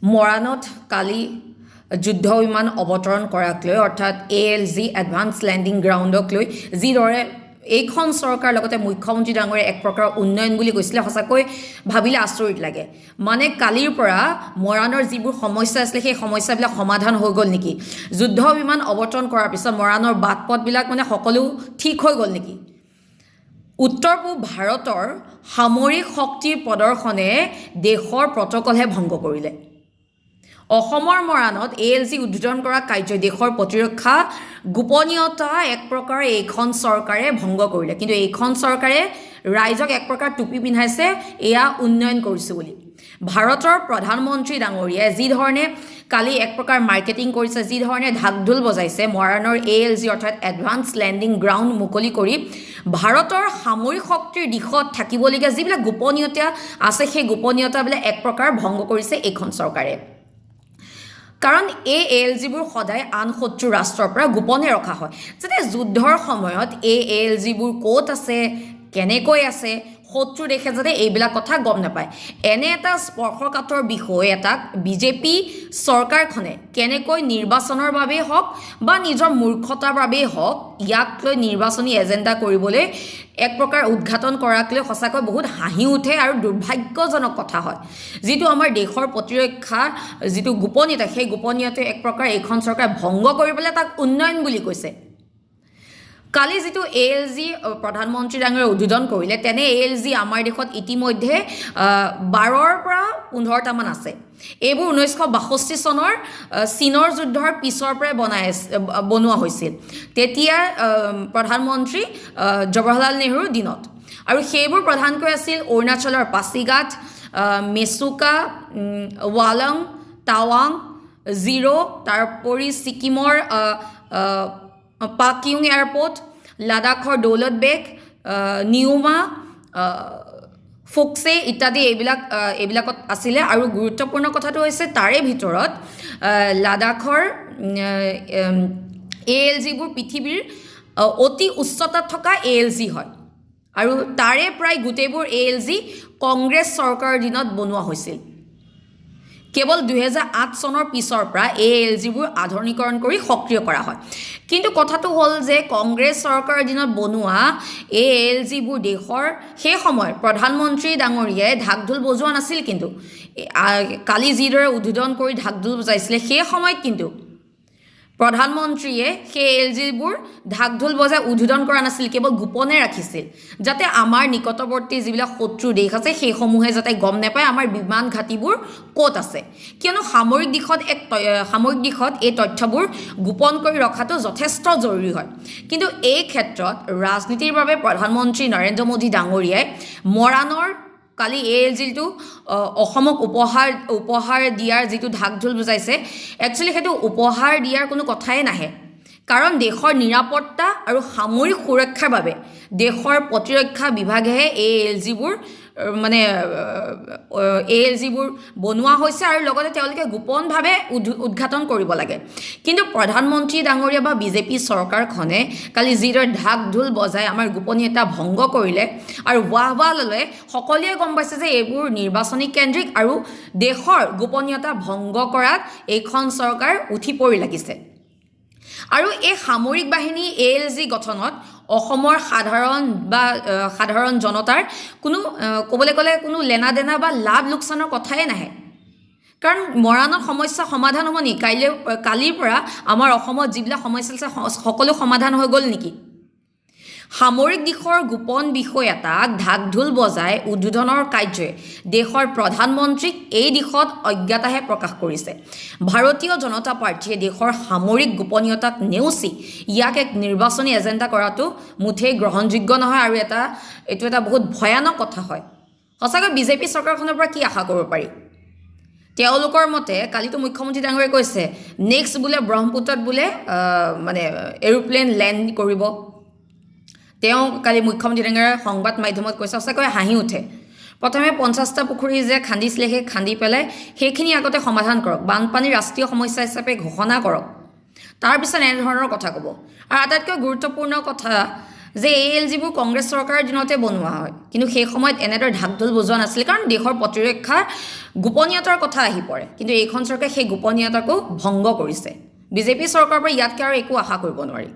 মৰাণত কালি যুদ্ধ বিমান অৱতৰণ কৰাক লৈ অৰ্থাৎ ALG এডভান্স লেণ্ডিং গ্ৰাউণ্ডক লৈ যিদৰে এইখন চৰকাৰ লগতে মুখ্যমন্ত্ৰী ডাঙৰে এক প্ৰকাৰ উন্নয়ন বুলি কৈছিলে সঁচাকৈ ভাবিলে আচৰিত লাগে মানে কালিৰ পৰা মৰাণৰ যিবোৰ সমস্যা আছিল সেই সমস্যাবিলাক সমাধান হৈ গ'ল নেকি যুদ্ধ বিমান অৱতৰণ কৰাৰ পিছত মৰাণৰ বাট পথবিলাক মানে সকলো ঠিক হৈ গ'ল নেকি উত্তৰ পূব ভাৰতৰ সামৰিক শক্তিৰ প্ৰদৰ্শনে দেশৰ প্ৰটকলহে ভংগ কৰিলে অসমৰ মৰাণত ALG উদ্বোধন কৰা কাৰ্য দেশৰ প্ৰতিৰক্ষা গোপনীয়তা এক প্ৰকাৰ এইখন চৰকাৰে ভংগ কৰিলে কিন্তু এইখন চৰকাৰে ৰাইজক এক প্ৰকাৰ টুপি পিন্ধাইছে এয়া উন্নয়ন কৰিছে বুলি ভাৰতৰ প্ৰধানমন্ত্ৰী ডাঙৰীয়াই যি ধৰণে কালি এক প্ৰকাৰ মাৰ্কেটিং কৰিছে যি ধৰণে ঢাকঢোল বজাইছে মৰাণৰ ALG অৰ্থাৎ এডভান্স লেণ্ডিং গ্ৰাউণ্ড মুকলি কৰি ভাৰতৰ সামৰিক শক্তিৰ দিশত থাকিবলগীয়া যিবিলাক গোপনীয়তা আছে সেই গোপনীয়তাবিলাক এক প্ৰকাৰ ভংগ কৰিছে এইখন চৰকাৰে কাৰণ এই ALGবোৰ সদায় আন শত্ৰু ৰাষ্ট্ৰৰ পৰা গোপনে ৰখা হয় যাতে যুদ্ধৰ সময়ত এই ALGবোৰ ক'ত আছে কেনেকৈ আছে শত্ৰু দেশে যাতে এইবিলাক কথা গম নাপায় এনে এটা স্পৰ্শকাতৰ বিষয় এটাক বিজেপি চৰকাৰখনে কেনেকৈ নিৰ্বাচনৰ বাবেই হওক বা নিজৰ মূৰ্খতাৰ বাবেই হওক ইয়াক লৈ নিৰ্বাচনী এজেণ্ডা কৰিবলৈ এক প্ৰকাৰ উদ্ঘাটন কৰাক লৈ সঁচাকৈ বহুত হাঁহি উঠে আৰু দুৰ্ভাগ্যজনক কথা হয় যিটো আমাৰ দেশৰ প্ৰতিৰক্ষাৰ যিটো গোপনীয়তা সেই গোপনীয়তাই এক প্ৰকাৰ এইখন চৰকাৰে ভংগ কৰিবলৈ তাক উন্নয়ন বুলি কৈছে কালি যিটো ALG প্ৰধানমন্ত্ৰী ডাঙৰীয়াই উদ্বোধন কৰিলে তেনে ALG আমাৰ দেশত ইতিমধ্যে 12ৰ পৰা 15টামান আছে এইবোৰ 1962 চনৰ চীনৰ যুদ্ধৰ পিছৰ পৰাই বনোৱা হৈছিল তেতিয়া প্ৰধানমন্ত্ৰী জৱাহৰলাল নেহৰুৰ দিনত আৰু সেইবোৰ প্ৰধানকৈ আছিল অৰুণাচলৰ পাছিঘাট মেচুকা ৱালং টাৱাং জিৰ' তাৰোপৰি ছিকিমৰ পাকিউং এয়াৰপৰ্ট লাডাখৰ দৌলত বেগ নিউমা ফোকছে ইত্যাদি এইবিলাকত আছিলে আৰু গুৰুত্বপূৰ্ণ কথাটো হৈছে তাৰে ভিতৰত লাডাখৰ ALGবোৰ পৃথিৱীৰ অতি উচ্চতাত থকা ALG হয় আৰু তাৰে প্ৰায় গোটেইবোৰ ALG কংগ্ৰেছ চৰকাৰৰ দিনত বনোৱা হৈছিল কেৱল 2008 চনৰ পিছৰ পৰা ALGবোৰ আধুনিকৰণ কৰি সক্ৰিয় কৰা হয় কিন্তু কথাটো হ'ল যে কংগ্ৰেছ চৰকাৰৰ দিনত বনোৱা ALGবোৰ দেশৰ সেই সময়ৰ প্ৰধানমন্ত্ৰী ডাঙৰীয়াই ঢাকঢোল বজোৱা নাছিল কিন্তু কালি যিদৰে উদ্বোধন কৰি ঢাকঢোল বজাইছিলে সেই সময়ত কিন্তু প্ৰধানমন্ত্ৰীয়ে সেই ALGবোৰ ঢাকঢোল বজাই উদ্বোধন কৰা নাছিল কেৱল গোপনে ৰাখিছিল যাতে আমাৰ নিকটৱৰ্তী যিবিলাক শত্ৰু দেশ আছে সেইসমূহে যাতে গম নাপায় আমাৰ বিমান ঘাটিবোৰ ক'ত আছে কিয়নো সামৰিক দিশত এই তথ্যবোৰ গোপন কৰি ৰখাটো যথেষ্ট জৰুৰী হয় কিন্তু এই ক্ষেত্ৰত ৰাজনীতিৰ বাবে প্ৰধানমন্ত্ৰী নৰেন্দ্ৰ মোদী ডাঙৰীয়াই মৰাণৰ কালি ALGটো অসমক উপহাৰ দিয়াৰ যিটো ঢাকঢোল বজাইছে একচুৱেলি সেইটো উপহাৰ দিয়াৰ কোনো কথাই নাহে কাৰণ দেশৰ নিৰাপত্তা আৰু সামৰিক সুৰক্ষাৰ বাবে দেশৰ প্ৰতিৰক্ষা বিভাগেহে ALGবোৰ বনোৱা হৈছে আৰু লগতে তেওঁলোকে গোপনভাৱে উদ্ঘাটন কৰিব লাগে কিন্তু প্ৰধানমন্ত্ৰী ডাঙৰীয়া বা বিজেপি চৰকাৰখনে কালি যিদৰে ঢাকঢোল বজাই আমাৰ গোপনীয়তা ভংগ কৰিলে আৰু ৱাহ ল'লে সকলোৱে গম পাইছে যে এইবোৰ নিৰ্বাচনী কেন্দ্ৰিক আৰু দেশৰ গোপনীয়তা ভংগ কৰাত এইখন চৰকাৰ উঠি পৰি লাগিছে আৰু এই সামৰিক বাহিনী ALG গঠনত অসমৰ সাধাৰণ জনতাৰ কোনো ক'বলৈ গ'লে কোনো লেনা দেনা বা লাভ লোকচানৰ কথাই নাহে কাৰণ মৰাণত সমস্যা সমাধান হ'ব নেকি কালিৰ পৰা আমাৰ অসমত যিবিলাক সমস্যা আছে সকলো সমাধান হৈ গ'ল নেকি সামৰিক দিশৰ গোপন বিষয় এটাক ঢাকঢোল বজাই উদ্বোধনৰ কাৰ্যই দেশৰ প্ৰধানমন্ত্ৰীক এই দিশত অজ্ঞতাহে প্ৰকাশ কৰিছে ভাৰতীয় জনতা পাৰ্টীয়ে দেশৰ সামৰিক গোপনীয়তাক নেওচি ইয়াক এক নিৰ্বাচনী এজেণ্ডা কৰাটো মুঠেই গ্ৰহণযোগ্য নহয় আৰু এইটো এটা বহুত ভয়ানক কথা হয় সঁচাকৈ বিজেপি চৰকাৰখনৰ পৰা কি আশা কৰিব পাৰি তেওঁলোকৰ মতে কালিতো মুখ্যমন্ত্ৰী ডাঙৰীয়াই কৈছে নেক্সট বোলে ব্ৰহ্মপুত্ৰত বোলে এৰোপ্লেন লেণ্ড কৰিব তেওঁ কালি মুখ্যমন্ত্ৰী ডাঙৰীয়াই সংবাদ মাধ্যমত কৈছে সঁচাকৈ হাঁহি উঠে প্ৰথমে 50টা পুখুৰী যে খান্দিছিলে সেই খান্দি পেলাই সেইখিনি আগতে সমাধান কৰক বানপানী ৰাষ্ট্ৰীয় সমস্যা হিচাপে ঘোষণা কৰক তাৰপিছত এনেধৰণৰ কথা ক'ব আৰু আটাইতকৈ গুৰুত্বপূৰ্ণ কথা যে ALGবোৰ কংগ্ৰেছ চৰকাৰৰ দিনতে বনোৱা হয় কিন্তু সেই সময়ত এনেদৰে ঢাকঢোল বজোৱা নাছিল কাৰণ দেশৰ প্ৰতিৰক্ষাৰ গোপনীয়তাৰ কথা আহি পৰে কিন্তু এইখন চৰকাৰে সেই গোপনীয়তাকো ভংগ কৰিছে বিজেপি চৰকাৰৰ পৰা ইয়াতকৈ আৰু একো আশা কৰিব নোৱাৰি